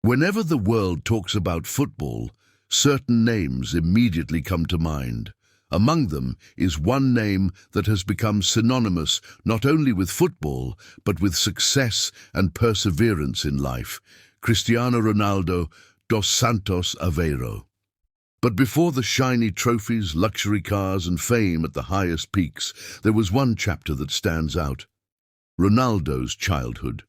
Whenever the world talks about football, certain names immediately come to mind. Among them is one name that has become synonymous not only with football, but with success and perseverance in life: Cristiano Ronaldo dos Santos Aveiro. But before the shiny trophies, luxury cars, and fame at the highest peaks, there was one chapter that stands out: Ronaldo's childhood.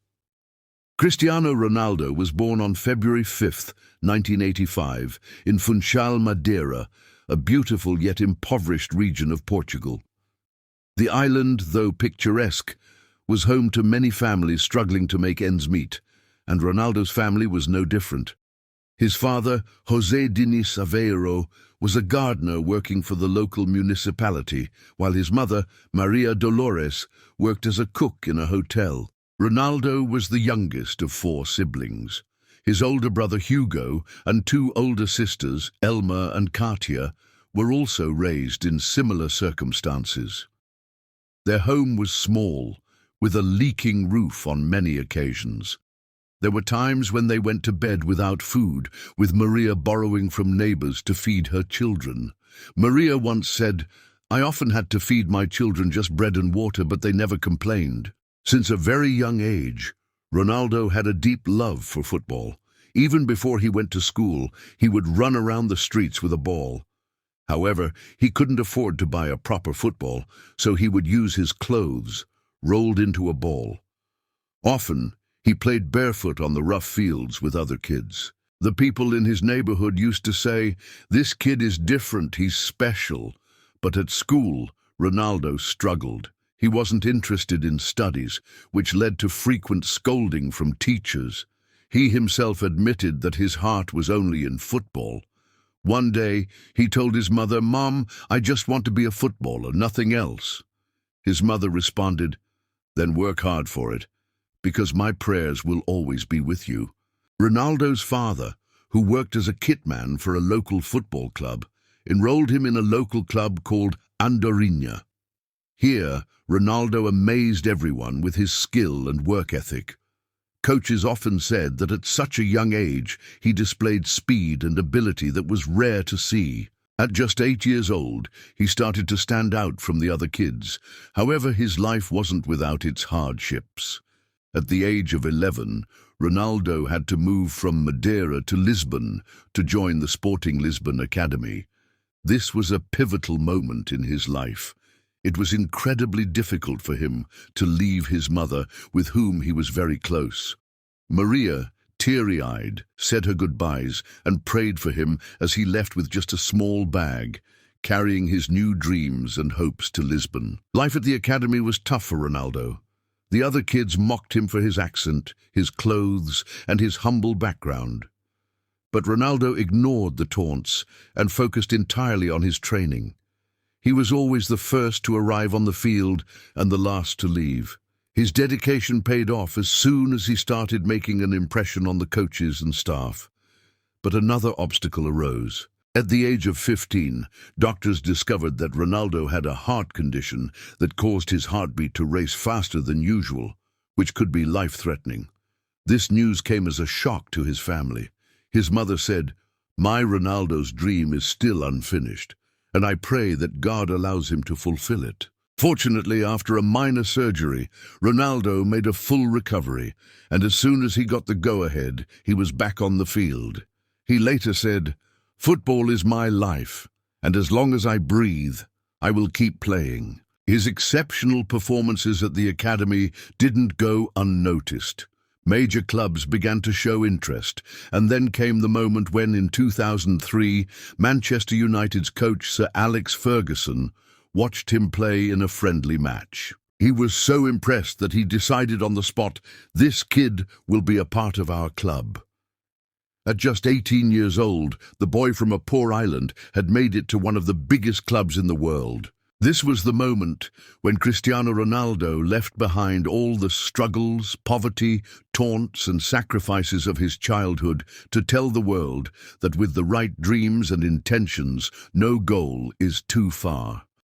Cristiano Ronaldo was born on February 5, 1985, in Funchal, Madeira, a beautiful yet impoverished region of Portugal. The island, though picturesque, was home to many families struggling to make ends meet, and Ronaldo's family was no different. His father, José Diniz Aveiro, was a gardener working for the local municipality, while his mother, Maria Dolores, worked as a cook in a hotel. Ronaldo was the youngest of four siblings. His older brother Hugo and two older sisters, Elma and Katia, were also raised in similar circumstances. Their home was small, with a leaking roof on many occasions. There were times when they went to bed without food, with Maria borrowing from neighbors to feed her children. Maria once said, "I often had to feed my children just bread and water, but they never complained." Since a very young age, Ronaldo had a deep love for football. Even before he went to school, he would run around the streets with a ball. However, he couldn't afford to buy a proper football, so he would use his clothes, rolled into a ball. Often, he played barefoot on the rough fields with other kids. The people in his neighborhood used to say, "This kid is different, he's special." But at school, Ronaldo struggled. He wasn't interested in studies, which led to frequent scolding from teachers. He himself admitted that his heart was only in football. One day, he told his mother, "Mom, I just want to be a footballer, nothing else." His mother responded, "Then work hard for it, because my prayers will always be with you." Ronaldo's father, who worked as a kitman for a local football club, enrolled him in a local club called Andorinha. Here, Ronaldo amazed everyone with his skill and work ethic. Coaches often said that at such a young age, he displayed speed and ability that was rare to see. At just 8 years old, he started to stand out from the other kids. However, his life wasn't without its hardships. At the age of 11, Ronaldo had to move from Madeira to Lisbon to join the Sporting Lisbon academy. This was a pivotal moment in his life. It was incredibly difficult for him to leave his mother, with whom he was very close. Maria, teary-eyed, said her goodbyes and prayed for him as he left with just a small bag, carrying his new dreams and hopes to Lisbon. Life at the academy was tough for Ronaldo. The other kids mocked him for his accent, his clothes, and his humble background. But Ronaldo ignored the taunts and focused entirely on his training. He was always the first to arrive on the field and the last to leave. His dedication paid off as soon as he started making an impression on the coaches and staff. But another obstacle arose. At the age of 15, doctors discovered that Ronaldo had a heart condition that caused his heartbeat to race faster than usual, which could be life-threatening. This news came as a shock to his family. His mother said, "My Ronaldo's dream is still unfinished, and I pray that God allows him to fulfill it." Fortunately, after a minor surgery, Ronaldo made a full recovery, and as soon as he got the go-ahead, he was back on the field. He later said, "Football is my life, and as long as I breathe, I will keep playing." His exceptional performances at the academy didn't go unnoticed. Major clubs began to show interest, and then came the moment when, in 2003, Manchester United's coach Sir Alex Ferguson watched him play in a friendly match. He was so impressed that he decided on the spot, "This kid will be a part of our club." At just 18 years old, the boy from a poor island had made it to one of the biggest clubs in the world. This was the moment when Cristiano Ronaldo left behind all the struggles, poverty, taunts, and sacrifices of his childhood to tell the world that with the right dreams and intentions, no goal is too far.